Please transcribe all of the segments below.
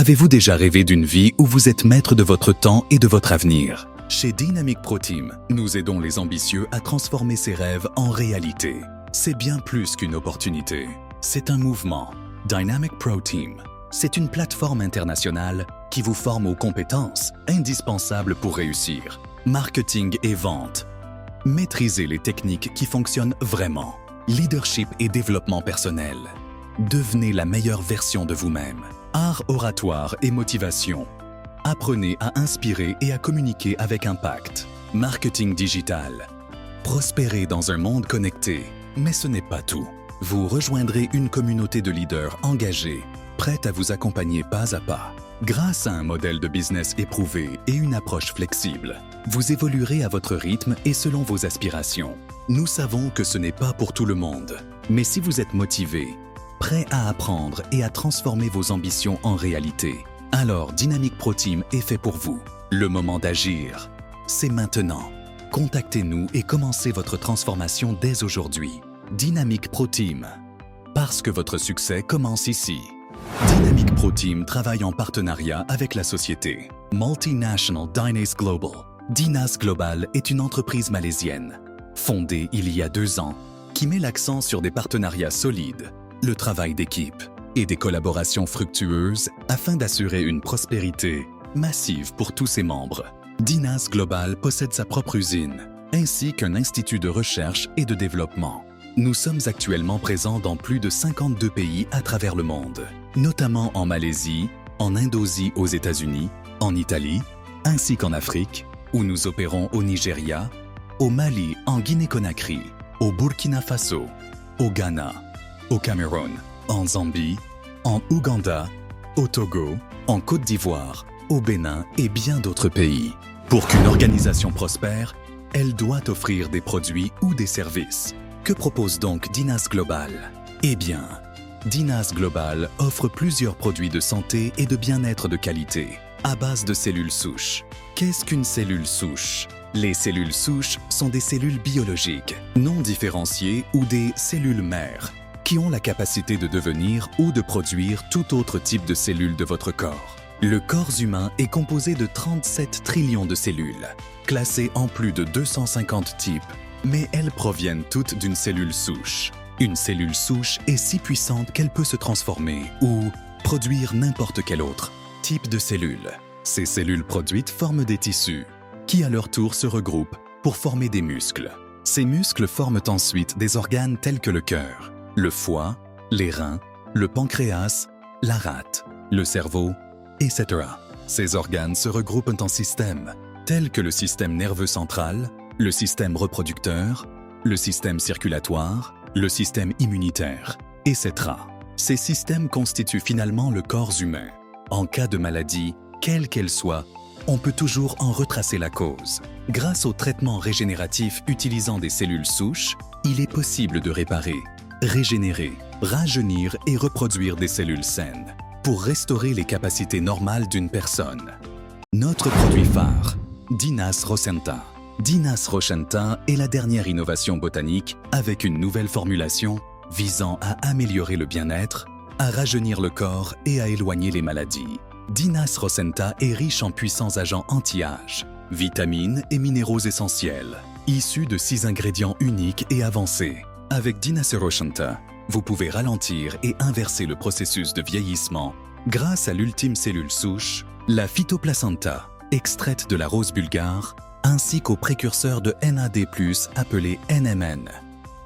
Avez-vous déjà rêvé d'une vie où vous êtes maître de votre temps et de votre avenir? Chez Dynamic Pro Team, nous aidons les ambitieux à transformer ces rêves en réalité. C'est bien plus qu'une opportunité. C'est un mouvement. Dynamic Pro Team, c'est une plateforme internationale qui vous forme aux compétences indispensables pour réussir. Marketing et vente. Maîtrisez les techniques qui fonctionnent vraiment. Leadership et développement personnel. Devenez la meilleure version de vous-même. Art oratoire et motivation. Apprenez à inspirer et à communiquer avec impact. Marketing digital. Prospérez dans un monde connecté. Mais ce n'est pas tout. Vous rejoindrez une communauté de leaders engagés, prête à vous accompagner pas à pas. Grâce à un modèle de business éprouvé et une approche flexible, vous évoluerez à votre rythme et selon vos aspirations. Nous savons que ce n'est pas pour tout le monde, mais si vous êtes motivé, prêt à apprendre et à transformer vos ambitions en réalité, alors Dynamic Pro Team est fait pour vous. Le moment d'agir, c'est maintenant. Contactez-nous et commencez votre transformation dès aujourd'hui. Dynamic Pro Team, parce que votre succès commence ici. Dynamic Pro Team travaille en partenariat avec la société Multinational Dynas Global. Dynas Global est une entreprise malaisienne, fondée il y a 2 ans, qui met l'accent sur des partenariats solides, le travail d'équipe et des collaborations fructueuses afin d'assurer une prospérité massive pour tous ses membres. Dynas Global possède sa propre usine, ainsi qu'un institut de recherche et de développement. Nous sommes actuellement présents dans plus de 52 pays à travers le monde, notamment en Malaisie, en Indonésie aux États-Unis, en Italie, ainsi qu'en Afrique, où nous opérons au Nigeria, au Mali, en Guinée-Conakry, au Burkina Faso, au Ghana, au Cameroun, en Zambie, en Ouganda, au Togo, en Côte d'Ivoire, au Bénin et bien d'autres pays. Pour qu'une organisation prospère, elle doit offrir des produits ou des services. Que propose donc Dynas Global? Eh bien, Dynas Global offre plusieurs produits de santé et de bien-être de qualité, à base de cellules souches. Qu'est-ce qu'une cellule souche? Les cellules souches sont des cellules biologiques, non différenciées ou des cellules mères, qui ont la capacité de devenir ou de produire tout autre type de cellules de votre corps. Le corps humain est composé de 37 trillions de cellules, classées en plus de 250 types, mais elles proviennent toutes d'une cellule souche. Une cellule souche est si puissante qu'elle peut se transformer ou produire n'importe quel autre type de cellule. Ces cellules produites forment des tissus, qui à leur tour se regroupent pour former des muscles. Ces muscles forment ensuite des organes tels que le cœur, le foie, les reins, le pancréas, la rate, le cerveau, etc. Ces organes se regroupent en systèmes, tels que le système nerveux central, le système reproducteur, le système circulatoire, le système immunitaire, etc. Ces systèmes constituent finalement le corps humain. En cas de maladie, quelle qu'elle soit, on peut toujours en retracer la cause. Grâce au traitement régénératif utilisant des cellules souches, il est possible de réparer, régénérer, rajeunir et reproduire des cellules saines pour restaurer les capacités normales d'une personne. Notre produit phare, Dynas Rosenta. Dynas Rosenta est la dernière innovation botanique avec une nouvelle formulation visant à améliorer le bien-être, à rajeunir le corps et à éloigner les maladies. Dynas Rosenta est riche en puissants agents anti-âge, vitamines et minéraux essentiels, issus de 6 ingrédients uniques et avancés. Avec Dynas Rosenta, vous pouvez ralentir et inverser le processus de vieillissement grâce à l'ultime cellule souche, la phytoplacenta, extraite de la rose bulgare, ainsi qu'au précurseur de NAD+, appelé NMN,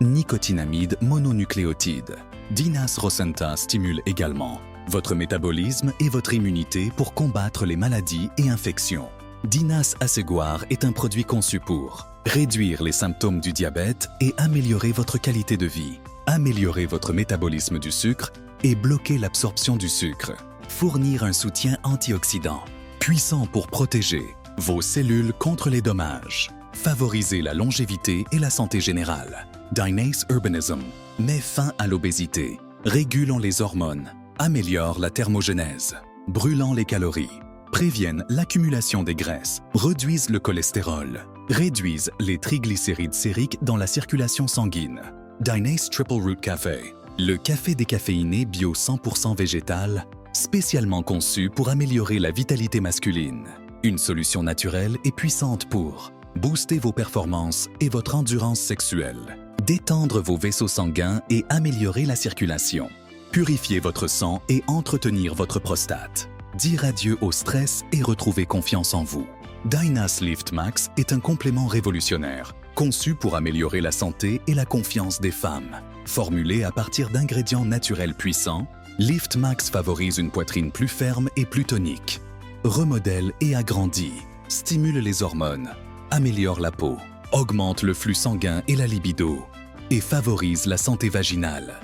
nicotinamide mononucléotide. Dynas Rosenta stimule également votre métabolisme et votre immunité pour combattre les maladies et infections. Dynas Asseguar est un produit conçu pour réduire les symptômes du diabète et améliorer votre qualité de vie, améliorer votre métabolisme du sucre et bloquer l'absorption du sucre, fournir un soutien antioxydant, puissant pour protéger vos cellules contre les dommages, favoriser la longévité et la santé générale. Dynas Urbanism met fin à l'obésité, régulant les hormones, améliore la thermogénèse, brûlant les calories, préviennent l'accumulation des graisses, réduisent le cholestérol, réduisent les triglycérides sériques dans la circulation sanguine. Dynas Triple Root Café, le café décaféiné bio 100% végétal, spécialement conçue pour améliorer la vitalité masculine. Une solution naturelle et puissante pour booster vos performances et votre endurance sexuelle, détendre vos vaisseaux sanguins et améliorer la circulation, purifier votre sang et entretenir votre prostate, dire adieu au stress et retrouver confiance en vous. Dynas Lift Max est un complément révolutionnaire, conçu pour améliorer la santé et la confiance des femmes. Formulé à partir d'ingrédients naturels puissants, Lift Max favorise une poitrine plus ferme et plus tonique, remodèle et agrandit, stimule les hormones, améliore la peau, augmente le flux sanguin et la libido, et favorise la santé vaginale.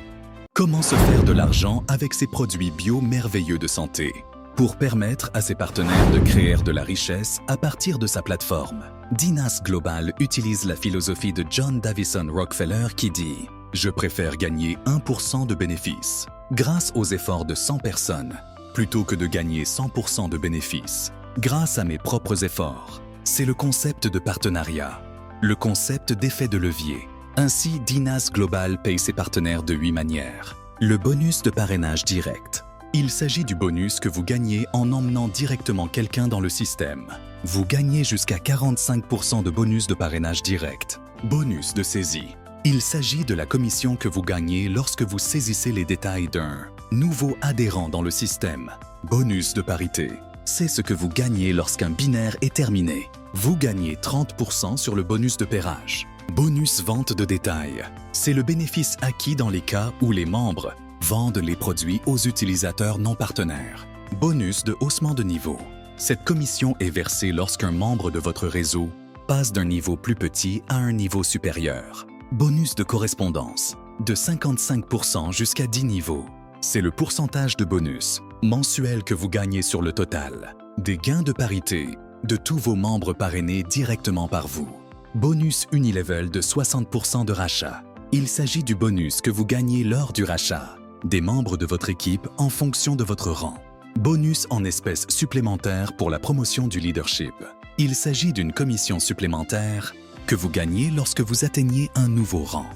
Comment se faire de l'argent avec ces produits bio merveilleux de santé? Pour permettre à ses partenaires de créer de la richesse à partir de sa plateforme, Dynas Global utilise la philosophie de John Davison Rockefeller qui dit « Je préfère gagner 1% de bénéfices grâce aux efforts de 100 personnes plutôt que de gagner 100% de bénéfices grâce à mes propres efforts. » C'est le concept de partenariat, le concept d'effet de levier. Ainsi, Dynas Global paye ses partenaires de 8 manières. Le bonus de parrainage direct. Il s'agit du bonus que vous gagnez en emmenant directement quelqu'un dans le système. Vous gagnez jusqu'à 45% de bonus de parrainage direct. Bonus de saisie. Il s'agit de la commission que vous gagnez lorsque vous saisissez les détails d'un nouveau adhérent dans le système. Bonus de parité. C'est ce que vous gagnez lorsqu'un binaire est terminé. Vous gagnez 30% sur le bonus de pairage. Bonus vente de détail. C'est le bénéfice acquis dans les cas où les membres vendent les produits aux utilisateurs non partenaires. Bonus de haussement de niveau. Cette commission est versée lorsqu'un membre de votre réseau passe d'un niveau plus petit à un niveau supérieur. Bonus de correspondance. De 55% jusqu'à 10 niveaux. C'est le pourcentage de bonus mensuel que vous gagnez sur le total. Des gains de parité de tous vos membres parrainés directement par vous. Bonus Unilevel de 60% de rachat. Il s'agit du bonus que vous gagnez lors du rachat des membres de votre équipe en fonction de votre rang. Bonus en espèces supplémentaires pour la promotion du leadership. Il s'agit d'une commission supplémentaire que vous gagnez lorsque vous atteignez un nouveau rang.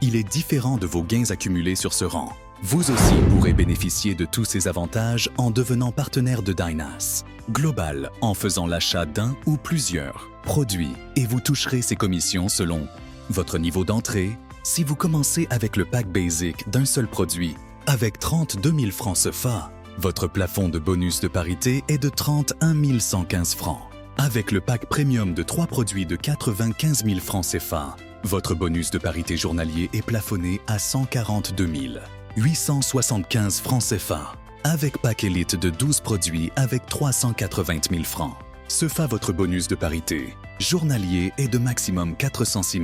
Il est différent de vos gains accumulés sur ce rang. Vous aussi pourrez bénéficier de tous ces avantages en devenant partenaire de Dynas Global en faisant l'achat d'un ou plusieurs produits et vous toucherez ces commissions selon votre niveau d'entrée. Si vous commencez avec le pack basic d'un seul produit avec 32 000 francs CFA, votre plafond de bonus de parité est de 31 115 francs. Avec le pack premium de 3 produits de 95 000 francs CFA, votre bonus de parité journalier est plafonné à 142 875 francs CFA. Avec pack élite de 12 produits avec 380 000 francs. CFA, votre bonus de parité journalier est de maximum 406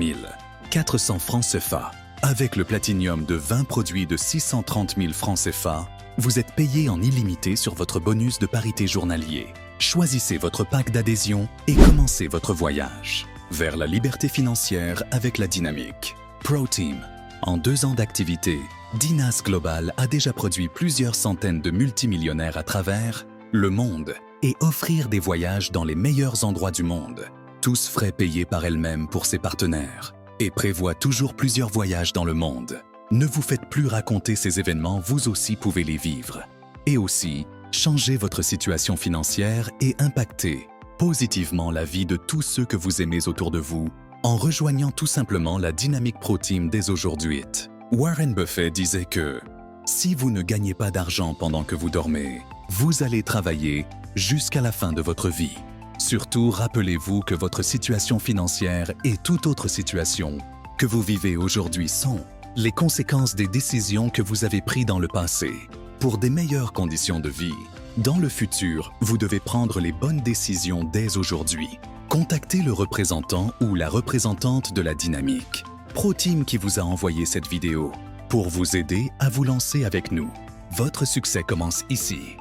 400 francs CFA. Avec le platinium de 20 produits de 630 000 francs CFA, vous êtes payé en illimité sur votre bonus de parité journalier. Choisissez votre pack d'adhésion et commencez votre voyage vers la liberté financière avec la dynamique. ProTeam. En 2 ans d'activité, Dynas Global a déjà produit plusieurs centaines de multimillionnaires à travers le monde et offrir des voyages dans les meilleurs endroits du monde, tous frais payés par elle-même pour ses partenaires, et prévoit toujours plusieurs voyages dans le monde. Ne vous faites plus raconter ces événements, vous aussi pouvez les vivre. Et aussi, changer votre situation financière et impacter positivement la vie de tous ceux que vous aimez autour de vous en rejoignant tout simplement la Dynamic Pro Team dès aujourd'hui. Warren Buffett disait que si vous ne gagnez pas d'argent pendant que vous dormez, vous allez travailler jusqu'à la fin de votre vie. Surtout, rappelez-vous que votre situation financière et toute autre situation que vous vivez aujourd'hui sont les conséquences des décisions que vous avez prises dans le passé. Pour des meilleures conditions de vie, dans le futur, vous devez prendre les bonnes décisions dès aujourd'hui. Contactez le représentant ou la représentante de la Dynamique ProTeam qui vous a envoyé cette vidéo pour vous aider à vous lancer avec nous. Votre succès commence ici.